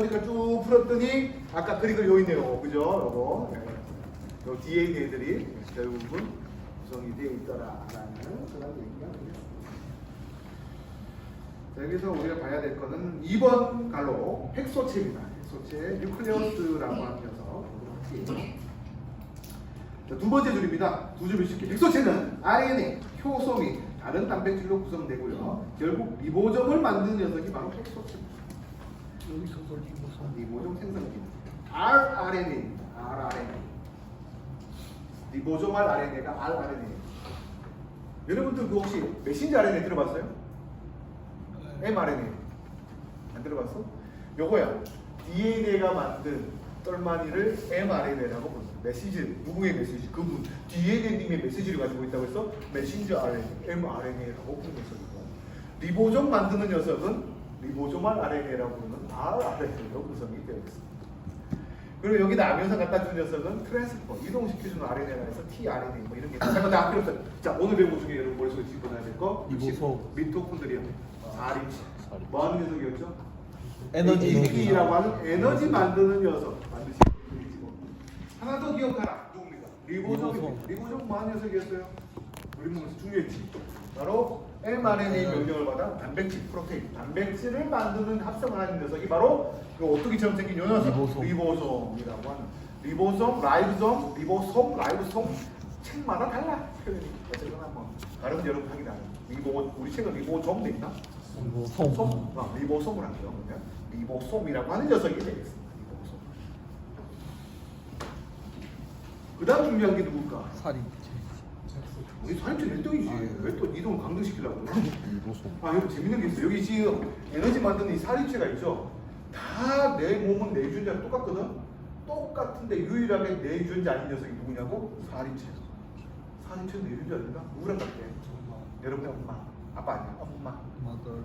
그러니까 쭉 풀었더니 아까 그린 거 여기 있네요. 그죠? 요거. 요 DNA들이 결국은 구성이 되어 있더라라는 그런 얘기가 되겠습니다. 자, 여기서 우리가 봐야 될 거는 2번 갈로 핵소체입니다. 핵소체 뉴클레오스라고 하는 녀석. 자, 두 번째 줄입니다. 두 줄을 쉽게. 핵소체는 RNA, 효소 및 다른 단백질로 구성되고요. 결국 리보점을 만드는 녀석이 바로 핵소체입니다. 여기서도 리보솜. 리보점 생성기 rRNA입니다. rRNA. 리보조말 RNA가 rRNA. 여러분들 그 혹시 메신저 RNA 들어봤어요? mRNA 안 들어봤어? 요거야. DNA가 만든 똘마니를 mRNA라고 부릅니다. 메시지, 누구의 메시지? 그분 DNA님의 메시지를 가지고 있다고 해서 메신저 RNA, mRNA라고 부르는 녀석이고, 리보좀 만드는 녀석은 리보조말 RNA라고 부르는 rRNA로 구성이 되어 있습니다. 그리고 여기 나면서 갖다 준 녀석은 트랜스포, 이동시켜주는 RNA라 해서 tRNA 뭐 이런 게 잠깐 다 필요 없어요. 자, 오늘 배운 것 중에 여러분 머릿속에 집어넣어야 될 거 리보솜. 미토콘드리아, 사리치. 뭐 하는 녀석이었죠? 에너지. ATP라고 하는 에너지 만드는 녀석. 만드시. 하나 더 기억하라. 누굽니까? 리보솜입니다. 리보솜 뭐 하는 녀석이었어요? 우리 몸에서 중요했지. 바로 mRNA 명령을 받아 단백질, 프로테인, 단백질을 만드는 합성을 하는 녀석이 바로 그 어떻게처럼 생긴 요 녀석 리보솜이라고 하는. 리보솜, 라이보솜, 리보솜, 라이보솜 책마다 달라. 표현이 어쨌거나 뭐 다른 여러분 하기 다른. 우리 책은 리보솜 돼 있나? 리보솜. 리보솜을 하죠. 그러면 리보솜이라고 하는 녀석이 되겠습니다. 리보솜. 그 다음 중요한 게 누굴까? 살인체. 우리 사립체 1등이지. 왜 또 이동을 강조시키려고 그래? 리보솜. 아, 여기 재밌는 게 있어요. 여기 지금 에너지 만드는 이 사립체가 있죠. 다 내 몸은 내 유전자랑 똑같거든. 똑같은데 유일하게 내 유전자 아닌 녀석이 누구냐고? 사립체. 사립체는 내 유전자 아닌가? 누구랑 같아? 여러분의 엄마. 아빠 아니야? 엄마. 마더.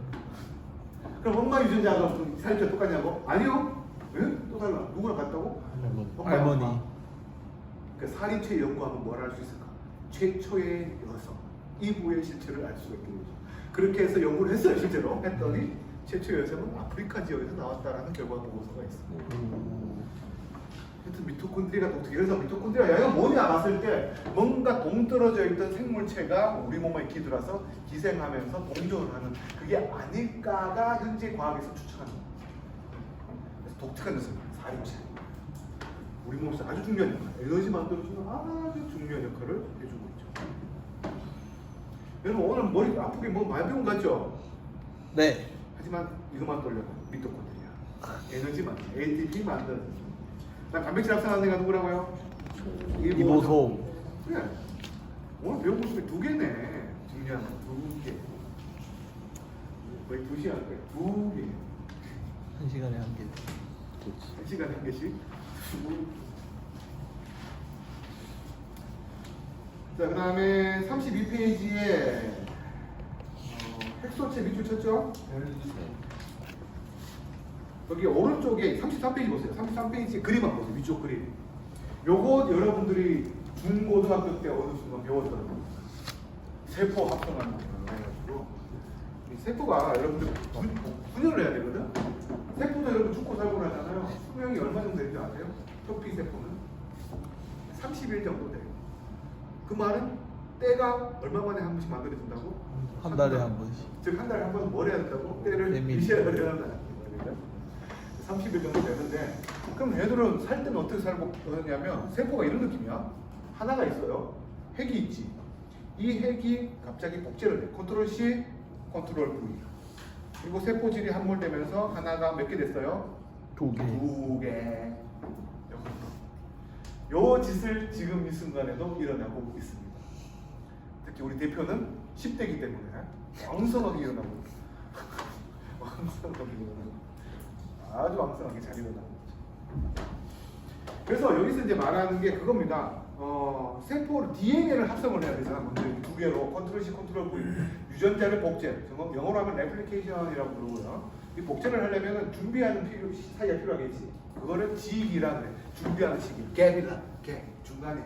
그럼 엄마 유전자가 사립체 똑같냐고? 아니요. 왜? 또 달라. 누구랑 같다고? 할머니. 엄마. 그 사립체 연구하면 뭘 알 수 있을까? 최초의 여성 이브의 실체를 알 수가 있는 거죠. 그렇게 해서 연구를 했어요. 실제로 했더니 최초의 여성은 아프리카 지역에서 나왔다라는 결과 보고서가 있습니다. 하여튼 미토콘드리아가 독특해. 그래서 미토콘드리아 이거 뭐냐 봤을 때 뭔가 동떨어져 있던 생물체가 우리 몸에 기들어서 기생하면서 동조를 하는 그게 아닐까가 현재 과학에서 추측하는 거예요. 그래서 독특한 녀석입니다. 사립체. 우리 몸에서 아주 중요한 역할, 에너지 만들어주는 아주 중요한 역할을 해주고 있죠. 여러분 오늘 머리 아프게 뭐 많이 배운 거 같죠? 네. 하지만 이것만 돌려봐. 미토콘드리아. 에너지 만드는, ATP 만드는. 단백질 합성하는 데가 누구라고요? 리보솜. 그래. 오늘 배운 것 중에 두 개네. 중요한 거. 두 개. 거의 2시간 거예요. 두 개. 한 시간에 한 개. 한 시간에 한 개씩. 자, 그 다음에 32페이지에 핵소체 밑줄 쳤죠? 여기 오른쪽에 33페이지 보세요. 33페이지 그림만 보세요. 위쪽 그림. 요거 여러분들이 중고등학교 때 어느 순간 배웠던 세포 합성하는 거 해가지고 이 세포가 여러분들 분열을 해야 되거든? 세포도 여러분 죽고 살고 나잖아요. 수명이 얼마 정도 되는지 아세요? 표피 세포는 30일 정도 돼요. 그 말은 때가 얼마 만에 한 번씩 만들어진다고? 한 달에 한 번씩. 즉 한 달에 한 번 뭘 해야 된다고? 때를 에밀. 미셔야 된다는 거예요. 30일 정도 되는데 그럼 얘들은 살 때는 어떻게 살고 그러냐면 세포가 이런 느낌이야. 하나가 있어요. 핵이 있지. 이 핵이 갑자기 복제를 해. 컨트롤 C, 컨트롤 V. 그리고 세포질이 함몰되면서 하나가 몇 개 됐어요? 두 개. 두 개. 요 짓을 지금 이 순간에도 일어나고 있습니다. 특히 우리 대표는 10대이기 때문에 왕성하게 일어나고 왕성하게 일어나고 아주 왕성하게 잘 일어나고 있죠. 그래서 여기서 이제 말하는 게 그겁니다. 세포를 DNA를 합성을 해야 되잖아. 먼저 두 개로 컨트롤 C, 컨트롤 V 유전자를 복제. 영어로 하면 레플리케이션이라고 부르고요. 이 복제를 하려면 준비하는 사이가 필요하겠지. 그거를 지기라 그래. 준비하는 시기. 갭이다. 갭. 중간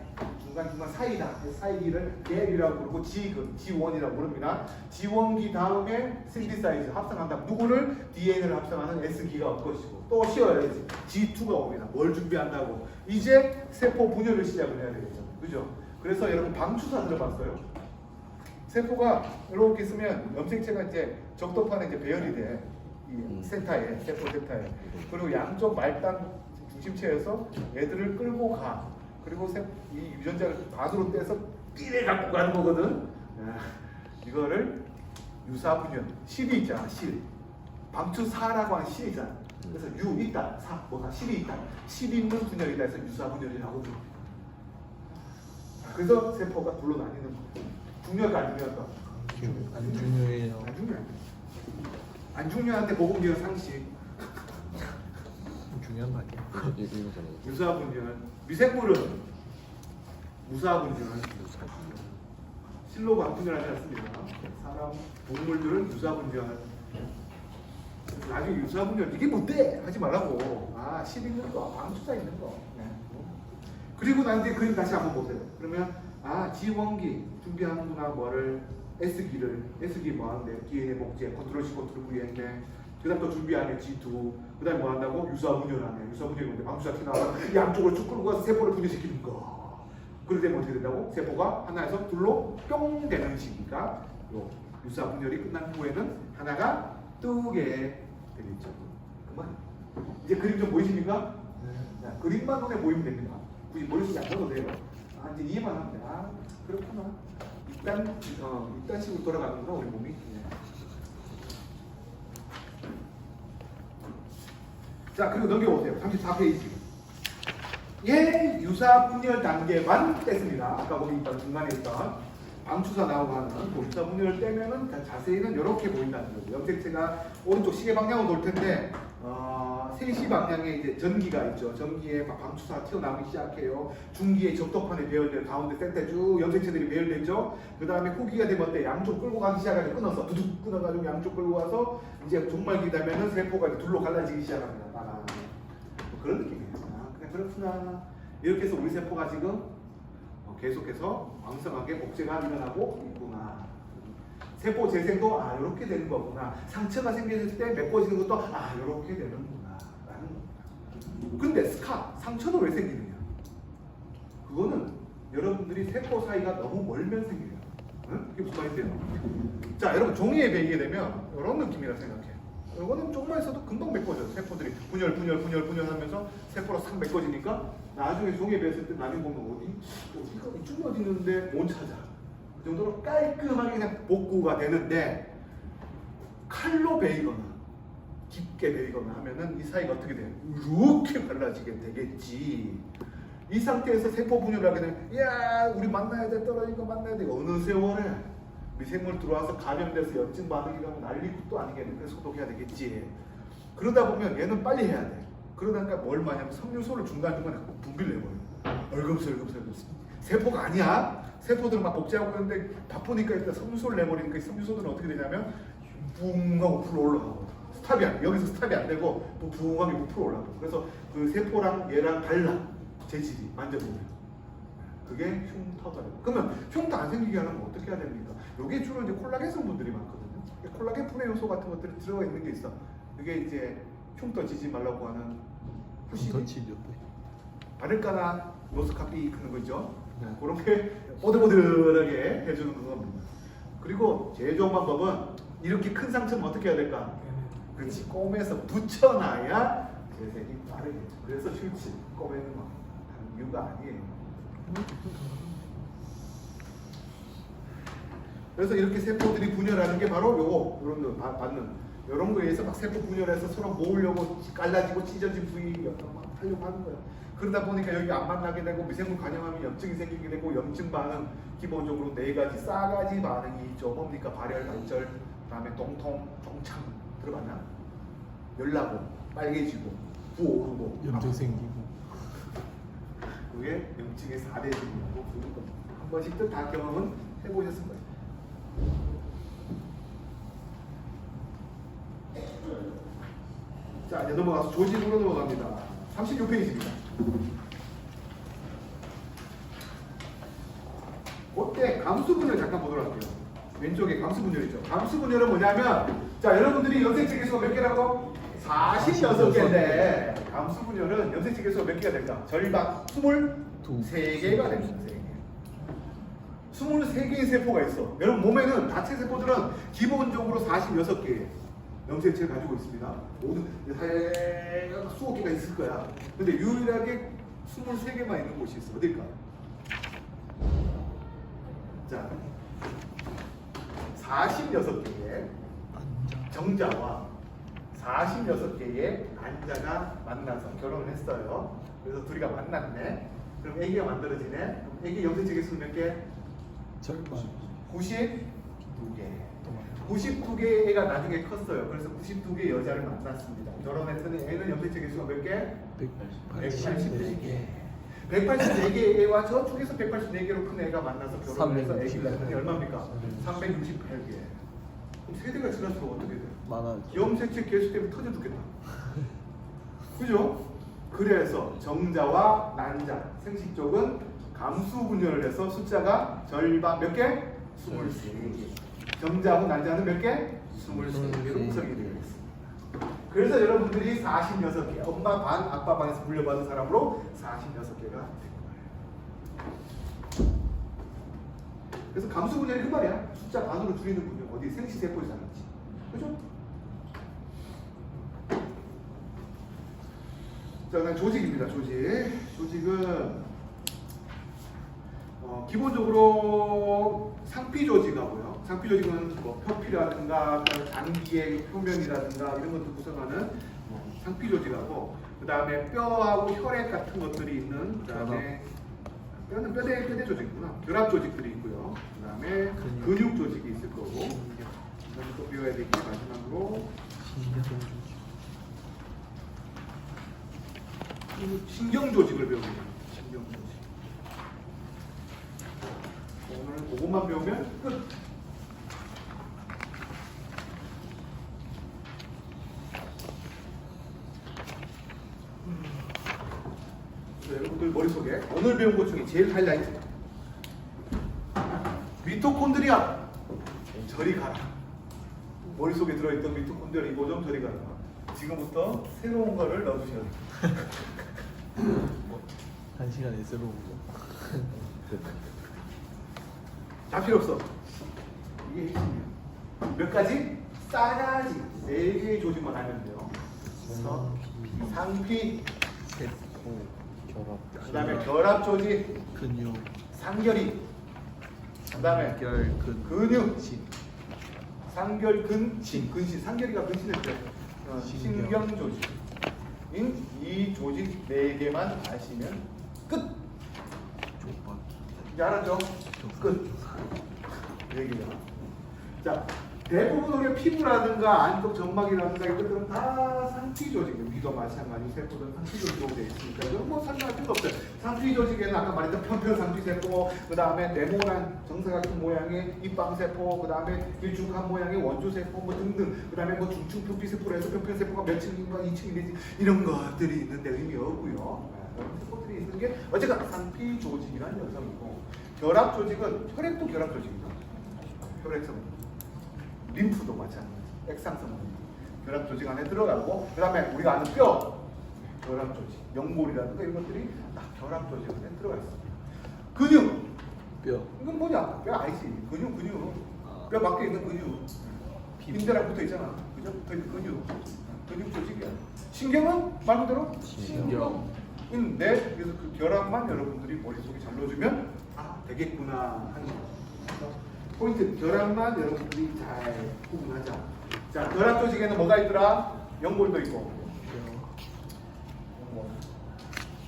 사이다. 사이기를 갭이라고 부르고 G1이라고 부릅니다. G1기 다음에 신디사이즈 합성한다. 누구를 DNA를 합성하는 S기가 올 것이고 또 쉬어야지. G2가 옵니다. 뭘 준비한다고? 이제 세포 분열을 시작을 해야 되겠죠. 그죠? 그래서 여러분 방추사 들어봤어요? 세포가 이렇게 있으면 염색체가 이제 적도판에 이제 배열이 돼. 이 센터에, 세포 센터에. 그리고 양쪽 말단 중심체에서 애들을 끌고 가. 그리고 이 유전자를 반으로 떼서 띠를 갖고 가는 거거든. 이거를 유사분열, 실이 있잖아, 실. 방추사라고 하는 실이잖아. 그래서 유 있다, 사 뭐가 실이 있다, 실 있는 분열이다 해서 유사분열이라고 부릅니다. 그래서 세포가 둘로 나뉘는 거예요. 중요할까 안 중요할까? 안 중요해요. 안 중요해. 안 중요한데 보건기능 상식. 중요한 거 아니에요? 유사분열. 미생물은 무사분열. 실로 방분열하지 않습니다. 사람, 동물들은 유사분열. 나중에 유사분열 이게 뭔데? 하지 말라고. 실 있는 거, 방추사 있는 거. 네. 그리고 난 뒤에 그림 다시 한번 보세요. 그러면 G1기 준비하는구나. 뭐를 S기를. S기 뭐 하는데? DNA 복제, 컨트롤 C, 컨트롤 V 했네. 그 다음 또 준비하네 G2. 그 다음에 뭐 한다고? 유사분열하네. 유사분열이 뭔데? 방추사 튀나와 양쪽을 쭉 끌고 가서 세포를 분열시키는 거. 그럴 때면 어떻게 된다고? 세포가 하나에서 둘로 뿅 되는 시기가 요 유사분열이 끝난 후에는 하나가 뜨게 되겠죠. 그만. 이제 그림 좀 보이십니까? 자, 그림만 눈에 보이면 됩니다. 굳이 머릿속에 안 넣어도 돼요. 이제 이해만 하면 돼. 그렇구나. 이딴 식으로 돌아가는구나 우리 몸이. 자, 그리고 넘겨보세요. 34페이지. 유사분열 단계만 뗐습니다. 아까 거기 있던 중간에 있던 방추사 나오고 하는 유사분열을 떼면은 자세히는 이렇게 보인다는 거죠. 염색체가 오른쪽 시계 방향으로 돌 텐데 3시 방향에 이제 전기가 있죠. 전기에 막 방추사가 튀어나오기 시작해요. 중기에 적도판에 배열돼요. 가운데 센터에 쭉 염색체들이 배열되죠. 그 다음에 후기가 되면 어때? 양쪽 끌고 가기 시작하죠. 끊어서 두둑 끊어가지고 양쪽 끌고 가서 이제 종말기 되면은 세포가 이제 둘로 갈라지기 시작합니다. 그런 느낌이에요. 그냥 그렇구나. 이렇게 해서 우리 세포가 지금 계속해서 왕성하게 복제가 일어나고 있구나. 세포 재생도 이렇게 되는 거구나. 상처가 생겼을 때 메꿔지는 것도 이렇게 되는구나 라는 겁니다. 근데 상처는 왜 생기느냐? 그거는 여러분들이 세포 사이가 너무 멀면 생겨요. 응? 이게 무슨 말인데요? 자, 여러분 종이에 베이게 되면 이런 느낌이라 생각해. 이거는 조금만 있어도 금방 메꿔져요. 세포들이 분열 하면서 세포로 싹 메꿔지니까 나중에 종이에 베었을 때 나중에 보면 어디가 이쪽이 어디 있는데 못 찾아. 그 정도로 깔끔하게 그냥 복구가 되는데 칼로 베이거나 깊게 베이거나 하면은 이 사이가 어떻게 돼요? 이렇게 갈라지게 되겠지. 이 상태에서 세포 분열을 하게 되면 우리 만나야 돼, 떨어진 거 만나야 돼. 어느 세월에 미생물 들어와서 감염돼서 염증 반응이 가면 난리 것도 아니겠네. 그래서 소독해야 되겠지. 그러다 보면 얘는 빨리 해야 돼. 그러다가 뭘 많이 하면 섬유소를 중간중간에 분비를 내버려요. 얼금설금설금. 세포가 아니야. 세포들은 막 복제하고 있는데 바쁘니까 일단 섬유소를 내버리니까 이 섬유소들은 어떻게 되냐면 붕 하고 풀어 올라가고 스탑이 안 돼. 여기서 스탑이 안 되고 붕하게 부풀어 올라가고. 그래서 그 세포랑 얘랑 달라. 재질이 만져보면. 그게 흉터가 돼요. 그러면 흉터 안 생기게 하려면 어떻게 해야 됩니까? 여기에 주로 이제 콜라겐 성분들이 많거든요. 콜라겐 분해 요소 같은 것들이 들어가 있는 게 있어. 이게 이제 흉터 지지 말라고 하는 흉터 치료. 바를까나 노스카피 하는 거 있죠. 그렇게 뽀들뽀들하게 해주는 겁니다. 그리고 제일 좋은 방법은 이렇게 큰 상처는 어떻게 해야 될까? 그렇지, 꿰매서 붙여놔야 재생이 빠르겠죠. 그래서 싫지, 꿰매는 거 다른 이유가 아니에요. 그래서 이렇게 세포들이 분열하는 게 바로 요거, 이런 거 받는 이런 거에 의해서 막 세포 분열해서 서로 모으려고 갈라지고 찢어진 부위 막 하려고 하는 거예요. 그러다 보니까 여기 안 만나게 되고 미생물 간염하면 염증이 생기게 되고 염증 반응 기본적으로 4가지, 싸가지 반응이 있죠. 뭡니까? 발열, 발절, 그다음에 동통, 종참 들어봤나? 열나고 빨개지고 부어오르고 염증 생기고. 그게 염증의 4대 증후라고 부르는 겁니다. 한 번씩들 다 경험은 해보셨을 거예요. 자, 이제 넘어가서 조직으로 넘어갑니다. 36페이지입니다. 그때 감수분열 잠깐 보도록 할게요. 왼쪽에 감수분열이죠. 감수분열은 뭐냐면, 자, 여러분들이 염색체 개수가 몇 개라고? 46개인데 감수 분열은 염색체 개수가 몇 개가 될까? 절반 23개가 됩니다. 23개의 세포가 있어. 여러분 몸에는 다체 세포들은 기본적으로 46개의 염색체를 가지고 있습니다. 모든 수억 개가 있을 거야. 근데 유일하게 23개만 있는 곳이 있어. 어딜까? 자, 46개의 정자와 46개의 난자가 만나서 결혼을 했어요. 그래서 둘이가 만났네. 그럼 아기가 만들어지네. 그럼 아기 염색체 개수는 몇 개? 절반 92개. 92개의 애가 나중에 컸어요. 그래서 92개의 여자를 만났습니다. 결혼했더니 애는 염색체 개수가 몇 개? 184개. 184개의 애와 저쪽에서 184개로 큰 애가 만나서 결혼해서 애기가 낳더니 얼마입니까? 368개. 그럼 세대가 지날수록 어떻게 돼요? 많아져. 염색체 개수 때문에 터져 죽겠다. 그죠? 그래서 정자와 난자, 생식 쪽은 감수 분열을 해서 숫자가 절반 몇 개? 23개. 정자하고 난자는 몇 개? 23개로 구성이 되어 있습니다. 그래서 여러분들이 46개, 엄마 반, 아빠 반에서 물려받은 사람으로 46개가 된 거예요. 그래서 감수 분열이 그 말이야. 숫자 반으로 줄이는 분열. 어디 생식세포에서 하는지. 그죠? 자, 그다음 조직입니다. 조직은 기본적으로 상피 조직하고요. 상피 조직은 뭐 표피라든가 장기의 표면이라든가 이런 것들 구성하는 상피 조직하고, 그 다음에 뼈하고 혈액 같은 것들이 있는, 그 다음에 뼈는 뼈대 조직이구나. 결합 조직들이 있고요. 그 다음에 근육 조직이 있을 거고, 그다음에 또 배워야 될 게 마지막으로 신경 조직을 배웁니다. 신경 조직. 오늘 그것만 배우면 끝. 여러분들 머릿속에 오늘 배운 것 중에 제일 하이라이트, 미토콘드리아 저리 가라. 머릿속에 들어있던 미토콘드리아 이거 좀 저리 가라. 지금부터 새로운 거를 넣어주셔야 돼요. 한 시간에 새로운 거. 다 필요 없어. 이게 핵심이야. 몇 가지? 싸가지. 4개의 조직만 알면 돼요. 상피, 세포, 결합. 그 다음에 결합 조직, 근육. 상결이, 그 다음에 근육, 상결근신, 근신, 상결이가 근신했죠. 신경 조직인 이 조직 4개만 아시면 끝. 이제 알았죠? 끝. 얘기야. 자, 대부분 우리 피부라든가 안쪽 점막이라든가 이것들은 다 상피 조직이에요. 위도 마찬가지 세포들은 상피 조직으로 되어 있으니까 이건 뭐 설명할 필요 없어요. 상피 조직에는 아까 말했던 편편 상피 세포, 그 다음에 네모난 정사각형 모양의 입방 세포, 그 다음에 길쭉한 모양의 원조 세포 뭐 등등, 그 다음에 뭐 중층 표피 세포로 해서 편편 세포가 몇 층인가 2층이 되지 이런 것들이 있는데 의미 없고요. 이런 세포들이 있는 게 어쨌든 상피 조직이라는 녀석이고, 결합 조직은 혈액도 결합 조직입니다. 혈액성. 림프도 마찬가지. 액상성 결합 조직 안에 들어가고, 그 다음에 우리가 아는 뼈 결합 조직, 연골이라든가 이런 것들이 다 결합 조직 안에 들어가 있습니다. 근육, 뼈. 이건 뭐냐? 뼈 아니지. 근육. 뼈 밖에 있는 근육. 인대랑 붙어 있잖아. 그죠? 붙어 있는 근육 조직이야. 신경은 말 그대로 신경인데, 그래서 그 결합만 여러분들이 머릿속에 잘 넣어주면 되겠구나 하는 거. 포인트, 결합만 여러분들이 잘 구분하자. 자, 결합 조직에는 뭐가 있더라? 연골도 있고,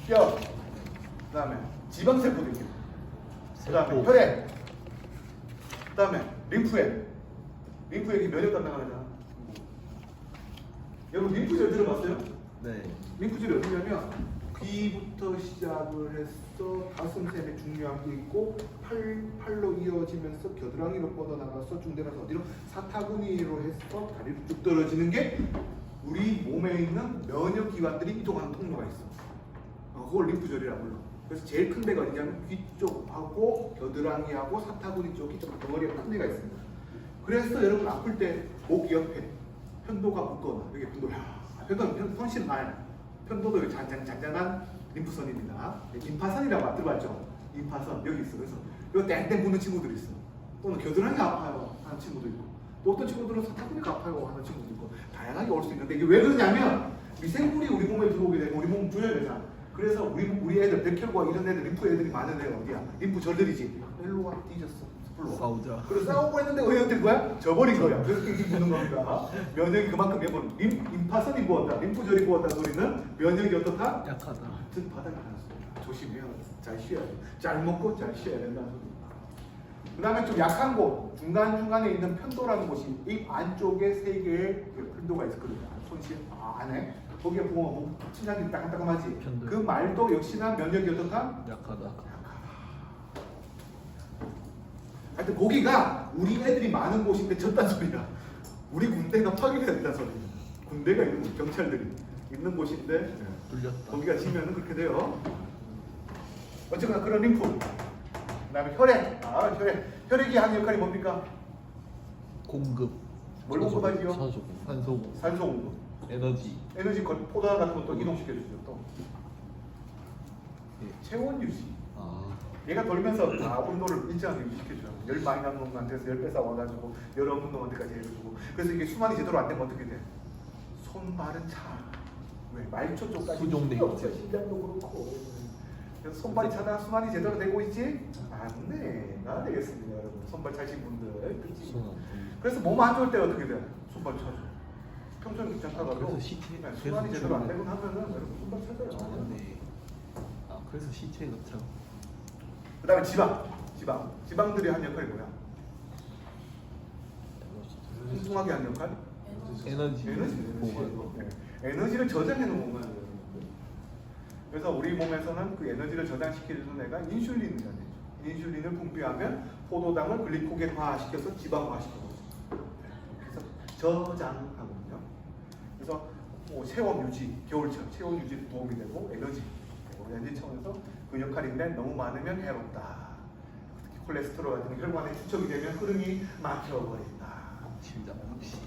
뼈, 그 다음에 지방세포도 있고, 그 다음에 혈액, 그 다음에 림프액. 림프액이 면역 담당하잖아. 여러분 림프절 들어봤어요? 네. 림프절이 어디냐면 귀부터 시작을 해서 가슴샘에 중요한 게 있고, 팔로 이어지면서 겨드랑이로 뻗어나가서 중대나서 어디로 사타구니로 해서 다리로 쭉 떨어지는 게 우리 몸에 있는 면역 기관들이 이동하는 통로가 있어. 그걸 림프절이라고 불러. 그래서 제일 큰 데가 어디냐면 귀 쪽하고 겨드랑이하고 사타구니 쪽이 좀 덩어리가 큰 데가 있습니다. 그래서 여러분 아플 때 목 옆에 편도가 붓거나 여기 편도 손실 편도도 잔잔한 림프선입니다. 임파선이라고 안 들어봤죠? 임파선 여기 있어. 그래서 요 땡땡 부는 친구들이 있어. 또는 겨드랑이 아파요 하는 친구도 있고, 또 어떤 친구들은 사타구니가 아파요 하는 친구도 있고, 다양하게 올 수 있는데 이게 왜 그러냐면 미생물이 우리 몸에 들어오게 되면 우리 몸 분열되잖아. 그래서 우리 애들 백혈과 이런 애들 림프 애들이 많은 애가 어디야? 림프절들이지. 일로 와 뒤졌어. 싸우자. 그래서 싸우고 했는데 왜 어떻게 거야? 져버린 거야. 그래서 이게 묻는 겁니다. 면역이 그만큼 매번 임파선이 부었다, 림프절이 부었다 소리는 면역이 어떻다? 약하다. 같은 바닥이 나왔습니다. 조심해요. 잘 쉬어야 돼. 잘 먹고 잘 쉬어야 된다는 소리입니다. 그 다음에 좀 약한 곳, 중간중간에 있는 편도라는 곳이 입 안쪽에 3개의 편도가 있거든요. 손실 안에. 거기에 보면 침장이 따끔따끔하지. 편도. 그 말도 역시나 면역이 어떻다? 약하다. 하여튼 거기가 우리 애들이 많은 곳인데 졌단 소리야. 우리 군대가 파괴가 됐단 소리야. 군대가 있는 곳, 경찰들이 있는 곳인데 뚫렸다. 거기가 지면은 그렇게 돼요. 어쨌거나 그런 림프. 그 다음에 혈액. 혈액이 하는 역할이 뭡니까? 공급. 뭘 공급하지요? 산소. 산소 공급. 에너지 포도당 같은 것도 이동시켜주죠. 또 체온 유지. 얘가 돌면서 온도를 일정하게 유지시켜줘요. 열 많이 나는 놈한테서 열 뺏어 와가지고 열 없는 놈한테까지 해주고. 그래서 이게 수만이 제대로 안 되면 어떻게 돼? 손발은 차. 왜? 말초 쪽까지 수종돼 힘이 없죠. 심장도 그렇고. 그래서 손발이 차다 수만이 제대로 되고 있지? 안돼. 안 되겠습니다, 여러분. 손발 차신 분들. 그치? 그래서 몸 안 좋을 때 어떻게 돼? 손발 차죠. 평소에 괜찮다가도 그래서 CT 수만이 제대로 안 되고 하면은 여러분 손발 차져요. 네. 그래서 시체 같죠. 그 다음에 지방들이 한 역할이 뭐야? 뚱뚱하게 한 역할? 에너지. 보관. 네. 에너지를 저장해 놓은 거예요. 그래서 우리 몸에서는 그 에너지를 저장시켜주는 애가 인슐린이라 되죠. 인슐린을 분비하면 포도당을 글리코겐화시켜서 지방화시켜요. 그래서 저장하거든요. 그래서 뭐 체온 유지, 겨울철 체온 유지에 도움이 되고 에너지 차원에서 그 역할인데 너무 많으면 해롭다. 특히 콜레스테롤 같은 혈관에 축적이 되면 흐름이 막혀버린다. 심장 역시.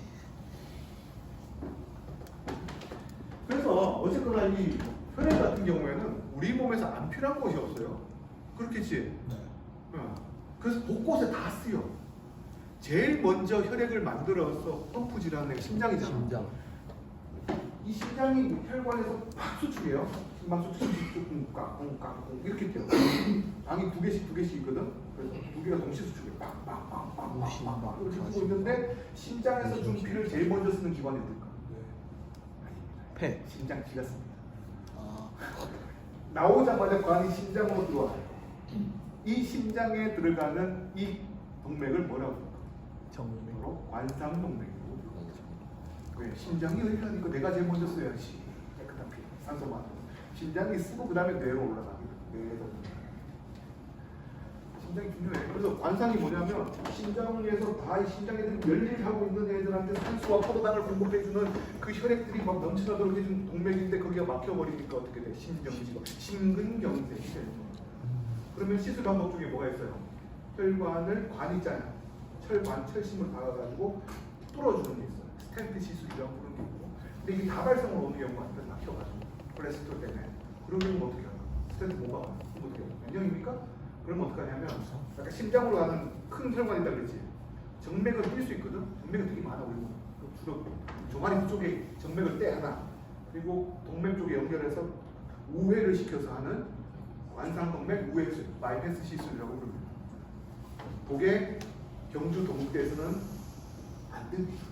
그래서 어쨌거나 이 혈액 같은 경우에는 우리 몸에서 안 필요한 곳이 없어요. 그렇겠지? 네. 그래서 곳곳에 다 쓰여. 제일 먼저 혈액을 만들어서 펌프 질환은 심장이잖아. 심장. 이 심장이 혈관에서 팍 수축해요. 심장 수축 깍꿍 이렇게 돼요. 방이 두 개씩 있거든. 그래서 두 개가 동시에 수축해. 빡빡빡빡빡 이렇게 하고 있는데 심장에서 준 피를 제일 먼저 쓰는 기관이 어딜까? 폐. 심장 피가 씁니다. 나오자마자 관이 심장으로 들어와요. 이 심장에 들어가는 이 동맥을 뭐라고 할까? 정맥. 관상동맥이라고. 왜? 심장이 의료하니까 내가 제일 먼저 써야지. 깨끗한 피, 산소만. 심장이 쓰고 그 다음에 뇌로 올라가게. 뇌에도. 심장이 중요해. 그래서 관상이 뭐냐면 심장에서 다 심장에 열일하고 있는 애들한테 산소와 포도당을 공급해주는 그 혈액들이 막 넘쳐나도록 해주는 동맥인데 거기가 막혀버리니까 어떻게 돼? 심근경색이 되죠. 그러면 시술 방법 중에 뭐가 있어요? 혈관을 관 있잖아요. 철심을 박아가지고 뚫어주는 게 있어요. 스텐트 시술이라고 그런 게 있고. 근데 이게 다발성으로 오는 경우가 있어요. 막혀가지고 콜레스테롤 때문에. 그런 경우는 어떻게 할까? 스텐트 못 박아. 그럼 어떻게 할까? 안녕입니까? 그러면 어떻게 하냐면 약간 심장으로 가는 큰 혈관이 있다 그랬지. 정맥을 뛸 수 있거든. 정맥은 되게 많아 우리 몸. 주로 조마리 쪽에 정맥을 떼 하나. 그리고 동맥 쪽에 연결해서 우회를 시켜서 하는 관상동맥 우회술, 바이패스 시술이라고 부릅니다. 그게 경주 동국대에서는 안 됩니다.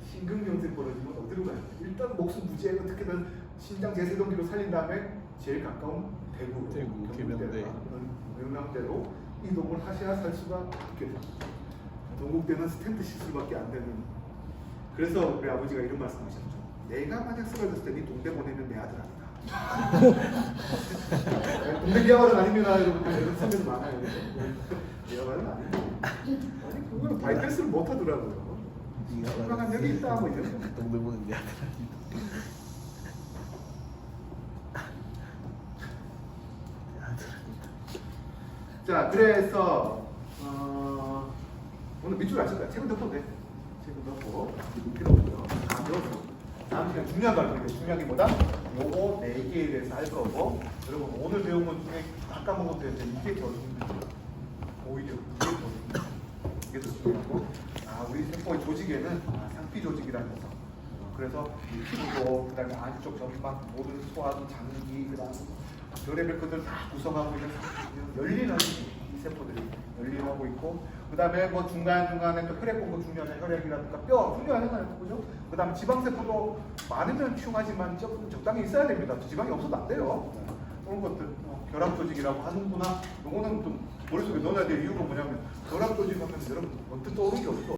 심근경색 벌어지면 어디로 가요? 일단 목숨 부지에 어떻게든 심장 제세동기로 살린 다음에 제일 가까운 대구, 계명대, 명랑대로 이동을 하셔야 살 수가 있게 됩니다. 동국대는 스텐트 시술밖에 안 되는. 그래서 우리 아버지가 이런 말씀하셨죠. 내가 만약 쓰러졌을 때 네 동대 보내면 내 아들 아니다. 동대 기아발은 아닙니다, 여러분. 이런 선배도 많아요. 기아발은 아닙니다. 아니 그거는 바이패스를 못 하더라고요. 건강한 여기 있다 뭐 이런 거. 동대문은 내 아들 아니다. 자, 그래서 오늘 밑줄 안 쳤다. 책은 덮어도 돼. 책은 덮고 필요 없고요. 다 넣어서 다음 시간 중요한 거 할 거예요. 중요한 게 뭐다? 요거 4개에 대해서 할 거고 여러분 오늘 배운 것 중에 다 까먹어도 되는데 이게 더 중요해요. 오히려 이게 더 중요하고 우리 세포의 조직에는 상피 조직이라는 거 그래서 이 피부도 그다음에 안쪽 점막 모든 소화기 장기 그다음 별의별 것들 다 구성하고 있는 열리는 이 세포들이 열리하고 있고 그다음에 뭐 중간중간에 또 혈액 공급 중요한 혈액이라든가 뼈 중요하잖아요. 그죠? 그다음에 지방세포도 많으면 흉하지만 조금 적당히 있어야 됩니다. 지방이 없어도 안 돼요. 그런 것들 결합 조직이라고 하는구나. 요거는 좀 머릿속에 넣어야 될 이유가 뭐냐면 결합 조직 하면 여러분 언뜻 떠오르는 게 없어.